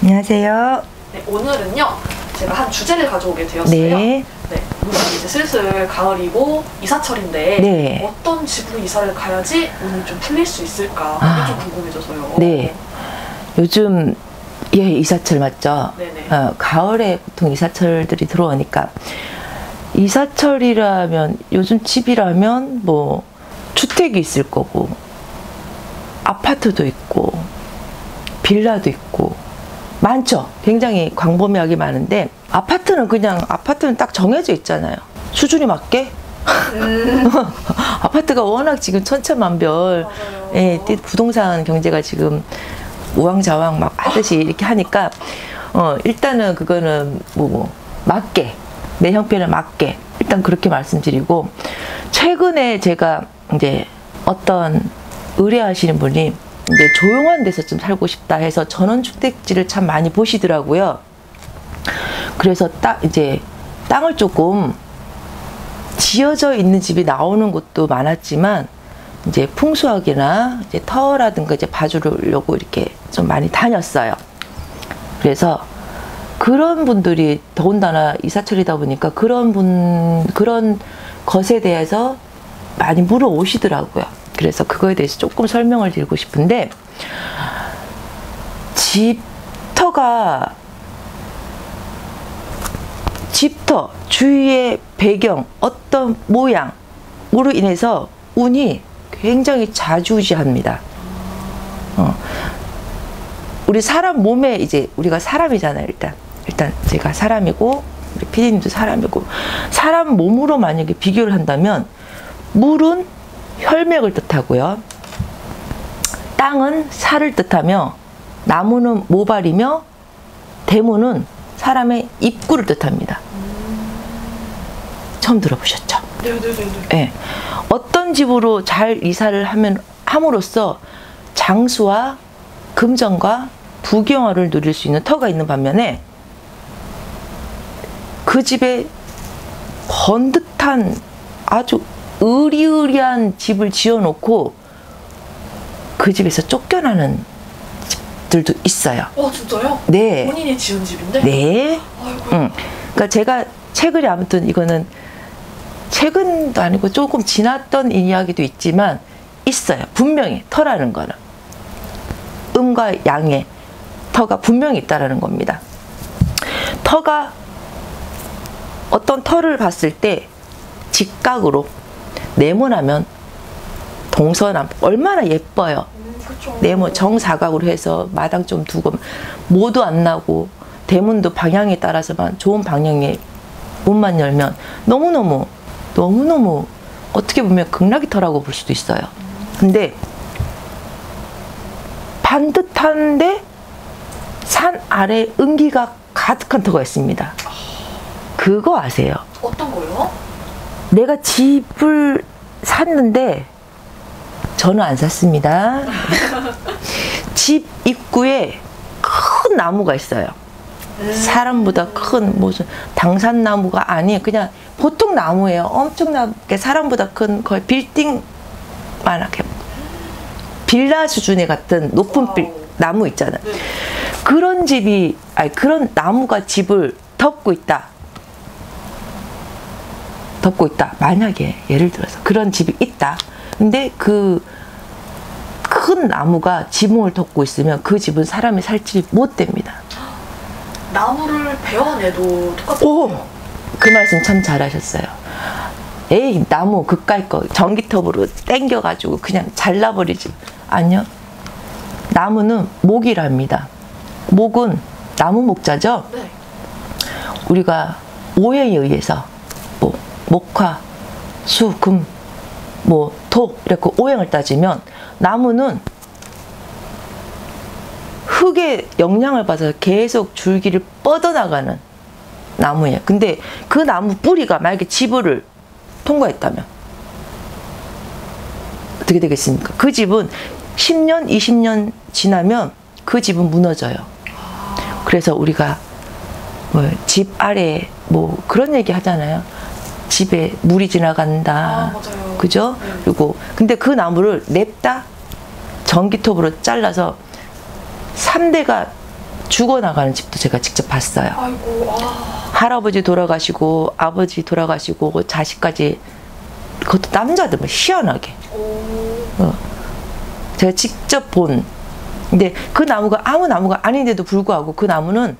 안녕하세요. 네, 오늘은요 제가 한 주제를 가져오게 되었어요. 네. 네, 우리 이제 슬슬 가을이고 이사철인데 네. 어떤 집으로 이사를 가야지 운이 좀 풀릴 수 있을까 그게 좀 궁금해져서요. 네. 요즘 이사철 맞죠? 네네. 가을에 보통 이사철들이 들어오니까 이사철이라면 요즘 집이라면 뭐 주택이 있을 거고 아파트도 있고 빌라도 있고 많죠. 굉장히 광범위하게 많은데 아파트는 딱 정해져 있잖아요. 수준이 맞게. 아파트가 워낙 지금 천차만별. 예, 부동산 경제가 지금 우왕좌왕 막 하듯이 이렇게 하니까 일단은 그거는 맞게 내 형편에 맞게 일단 그렇게 말씀드리고, 최근에 제가 이제 어떤 의뢰하시는 분이 이제 조용한 데서 좀 살고 싶다 해서 전원주택지를 참 많이 보시더라고요. 그래서 이제 땅을 조금 지어져 있는 집이 나오는 곳도 많았지만 이제 풍수학이나 이제 터라든가 이제 봐주려고 이렇게 좀 많이 다녔어요. 그래서 그런 분들이 더군다나 이사철이다 보니까 그런 것에 대해서 많이 물어오시더라고요. 그래서 그거에 대해서 조금 설명을 드리고 싶은데, 집터 주위의 배경, 어떤 모양으로 인해서 운이 굉장히 좌지우지합니다. 우리 사람 몸에 이제 우리가 사람이잖아요. 일단 제가 사람이고 우리 PD님도 사람이고, 사람 몸으로 만약에 비교를 한다면 물은 혈맥을 뜻하고요, 땅은 살을 뜻하며, 나무는 모발이며, 대문은 사람의 입구를 뜻합니다. 처음 들어보셨죠? 네네네. 네. 어떤 집으로 잘 이사를 함으로써 장수와 금전과 부귀영화를 누릴 수 있는 터가 있는 반면에, 그 집에 번듯한 아주 으리으리한 집을 지어놓고 그 집에서 쫓겨나는 집들도 있어요. 진짜요? 네. 본인이 지은 집인데? 네. 아이고. 그러니까 제가 최근에 아무튼 이거는 최근도 아니고 조금 지났던 이야기도 있지만 있어요. 분명히 터라는 거는 음과 양의 터가 분명히 있다라는 겁니다. 터가 어떤 터를 봤을 때 직각으로 네모나면 동서남 얼마나 예뻐요. 그쵸. 네모 정사각으로 해서 마당 좀 두고 모도 안 나고 대문도 방향에 따라서만 좋은 방향의 문만 열면 너무너무 어떻게 보면 극락의 터라고 볼 수도 있어요. 근데 반듯한데 산 아래 은기가 가득한 터가 있습니다. 그거 아세요? 어떤 거요? 내가 집을 샀는데 저는 안 샀습니다. 집 입구에 큰 나무가 있어요. 사람보다 큰 무슨 당산나무가 아니에요. 그냥 보통 나무예요. 엄청나게 사람보다 큰 거의 빌딩만하게 빌라 수준의 같은 높은 나무 있잖아요. 네. 그런 나무가 집을 덮고 있다. 만약에 예를 들어서 그런 집이 있다. 근데 그 큰 나무가 지붕을 덮고 있으면 그 집은 사람이 살 집이 못 됩니다. 나무를 베어내도 똑같아요. 그 말씀 참 잘하셨어요. 에이, 나무 그까이 거 전기톱으로 땡겨가지고 그냥 잘라버리지. 아니요. 나무는 목이랍니다. 목은 나무 목자죠. 네. 우리가 오행에 의해서 목화, 수, 금, 토 이렇게 오행을 따지면 나무는 흙의 영향을 받아서 계속 줄기를 뻗어나가는 나무예요. 근데 그 나무 뿌리가 만약에 지부를 통과했다면 어떻게 되겠습니까? 그 집은 10년, 20년 지나면 그 집은 무너져요. 그래서 우리가 집 아래 그런 얘기 하잖아요. 집에 물이 지나간다. 맞아요. 그죠? 네. 그리고 근데 그 나무를 냅다 전기톱으로 잘라서 3대가 죽어나가는 집도 제가 직접 봤어요. 아이고, 할아버지 돌아가시고 아버지 돌아가시고 자식까지, 그것도 남자들만 희한하게. 제가 직접 본. 근데 그 나무가 아무 나무가 아닌데도 불구하고 그 나무는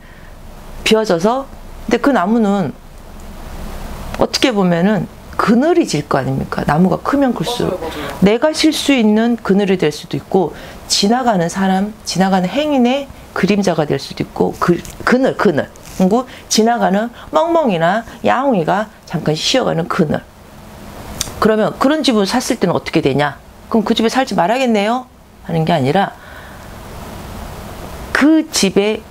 비어져서, 근데 그 나무는 어떻게 보면은 그늘이 질 거 아닙니까? 나무가 크면 클수록. 맞아요. 내가 쉴 수 있는 그늘이 될 수도 있고, 지나가는 사람, 지나가는 행인의 그림자가 될 수도 있고, 그늘. 그리고 지나가는 멍멍이나 야옹이가 잠깐 쉬어가는 그늘. 그러면 그런 집을 샀을 때는 어떻게 되냐? 그럼 그 집에 살지 말아야겠네요? 하는 게 아니라, 그 집의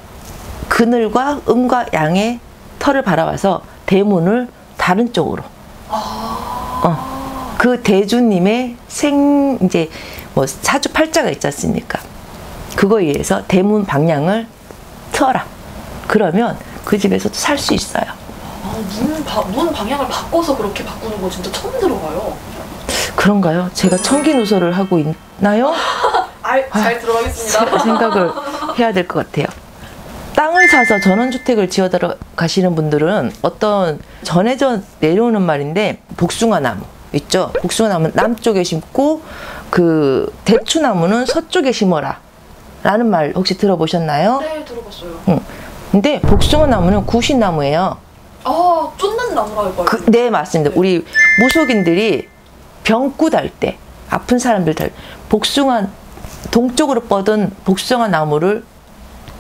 그늘과 음과 양의 털을 바라봐서 대문을 다른 쪽으로. 그 대주님의 이제 뭐 사주팔자가 있지 않습니까? 그거에 의해서 대문 방향을 틀어라. 그러면 그 집에서도 살 수 있어요. 문 방향을 바꿔서 그렇게 바꾸는 거 진짜 처음 들어봐요. 그런가요? 제가 청기누설을 하고 있나요? 잘 들어가겠습니다. 생각을 해야 될 것 같아요. 땅을 사서 전원주택을 지어 들어가시는 분들은 어떤 전해져 내려오는 말인데, 복숭아나무 있죠? 복숭아나무는 남쪽에 심고 그 대추나무는 서쪽에 심어라 라는 말 혹시 들어보셨나요? 네, 들어봤어요. 근데 복숭아나무는 구신나무예요. 쫓는 나무라고 알고. 네, 맞습니다. 우리 무속인들이 병구 달 때, 아픈 사람들 달 때 동쪽으로 뻗은 복숭아 나무를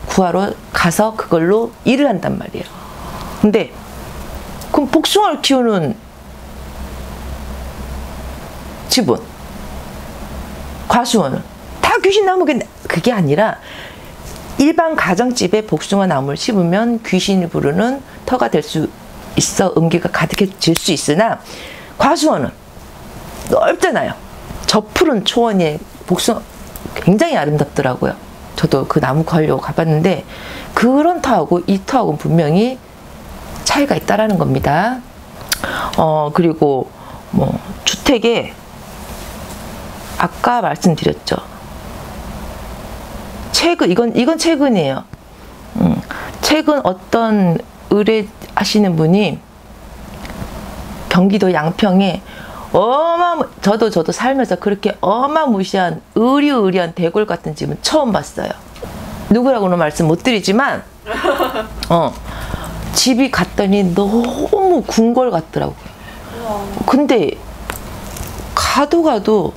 구하러 가서 그걸로 일을 한단 말이에요. 근데 그럼 복숭아를 키우는 집은, 과수원은 다 귀신나무겠네? 그게 아니라 일반 가정집에 복숭아 나무를 심으면 귀신이 부르는 터가 될 수 있어 음기가 가득해질 수 있으나, 과수원은 넓잖아요. 저 푸른 초원에 복숭아 굉장히 아름답더라고요. 저도 그 나무 구하려고 가봤는데, 그런 터하고 이 터하고는 분명히 차이가 있다라는 겁니다. 그리고 뭐 주택에 아까 말씀드렸죠. 이건 최근이에요. 최근 어떤 의뢰하시는 분이 경기도 양평에 저도 살면서 그렇게 어마무시한 의리의리한 대골 같은 집은 처음 봤어요. 누구라고는 말씀 못 드리지만, 집이 갔더니 너무 궁궐 같더라고요. 근데 가도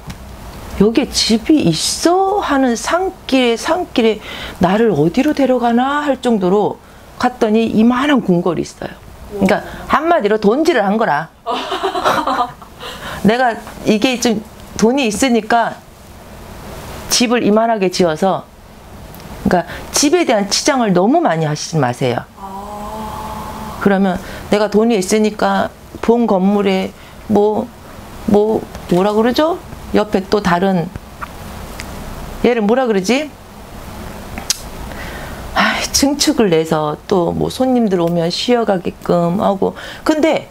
여기에 집이 있어 하는 산길에 나를 어디로 데려가나 할 정도로 갔더니 이만한 궁궐이 있어요. 그러니까 한마디로 돈질을 한 거라. 내가 이게 좀 돈이 있으니까 집을 이만하게 지어서, 그러니까 집에 대한 치장을 너무 많이 하시지 마세요. 그러면 내가 돈이 있으니까 본 건물에 뭐라 그러죠? 옆에 또 다른, 얘를 뭐라 그러지? 증축을 내서 또 뭐 손님들 오면 쉬어가게끔 하고. 근데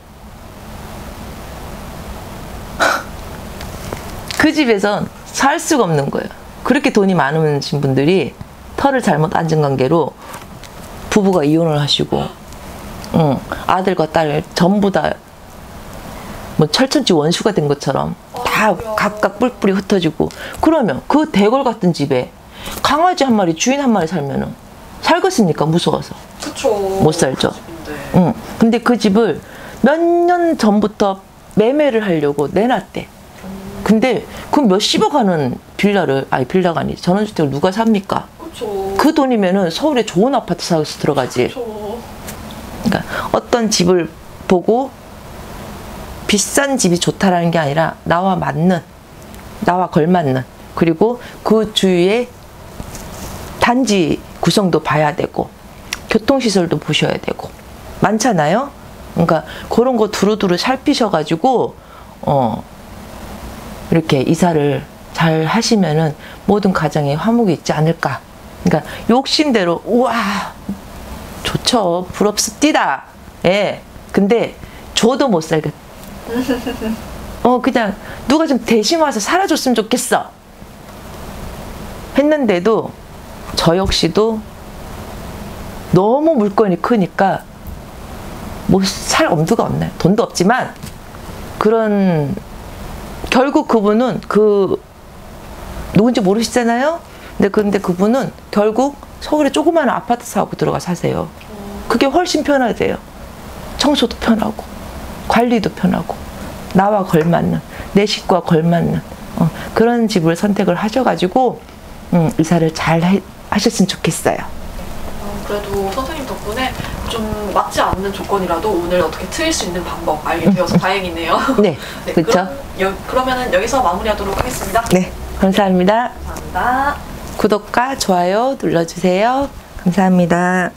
그 집에선 살 수가 없는 거예요. 그렇게 돈이 많으신 분들이 터를 잘못 앉은 관계로 부부가 이혼을 하시고, 아들과 딸 전부 다 뭐 철천지 원수가 된 것처럼 다 각각 뿔뿔이 흩어지고. 그러면 그 대궐 같은 집에 강아지 한 마리, 주인 한 마리 살면은 살겠습니까? 무서워서. 그쵸. 못 살죠. 근데 그 집을 몇 년 전부터 매매를 하려고 내놨대. 근데 그 몇십억 하는 빌라가 아니지, 전원주택을 누가 삽니까? 그쵸. 그 돈이면은 서울에 좋은 아파트 사서 들어가지. 그쵸. 그러니까 어떤 집을 보고 비싼 집이 좋다라는 게 아니라 나와 걸맞는, 그리고 그 주위에 단지 구성도 봐야 되고 교통시설도 보셔야 되고 많잖아요. 그러니까 그런 거 두루두루 살피셔가지고 이렇게 이사를 잘 하시면은 모든 가정에 화목이 있지 않을까. 그러니까 욕심대로 우와 좋죠, 부럽습디다. 예. 근데 저도 못 살겠다. 그냥 누가 좀 대신 와서 살아줬으면 좋겠어 했는데도 저 역시도 너무 물건이 크니까 뭐 살 엄두가 없나요? 돈도 없지만 그런 결국 그분은 누군지 모르시잖아요. 근데 그분은 결국 서울에 조그마한 아파트 사고 들어가 사세요. 그게 훨씬 편하대요. 청소도 편하고 관리도 편하고 나와 걸맞는 내 식구와 걸맞는 그런 집을 선택을 하셔가지고 이사를 잘 하셨으면 좋겠어요. 그래도 선생님 덕분에 좀 맞지 않는 조건이라도 오늘 어떻게 트일 수 있는 방법 알게 되어서 다행이네요. 네, 네, 그렇죠. 그러면은 여기서 마무리하도록 하겠습니다. 네, 감사합니다. 감사합니다. 구독과 좋아요 눌러주세요. 감사합니다.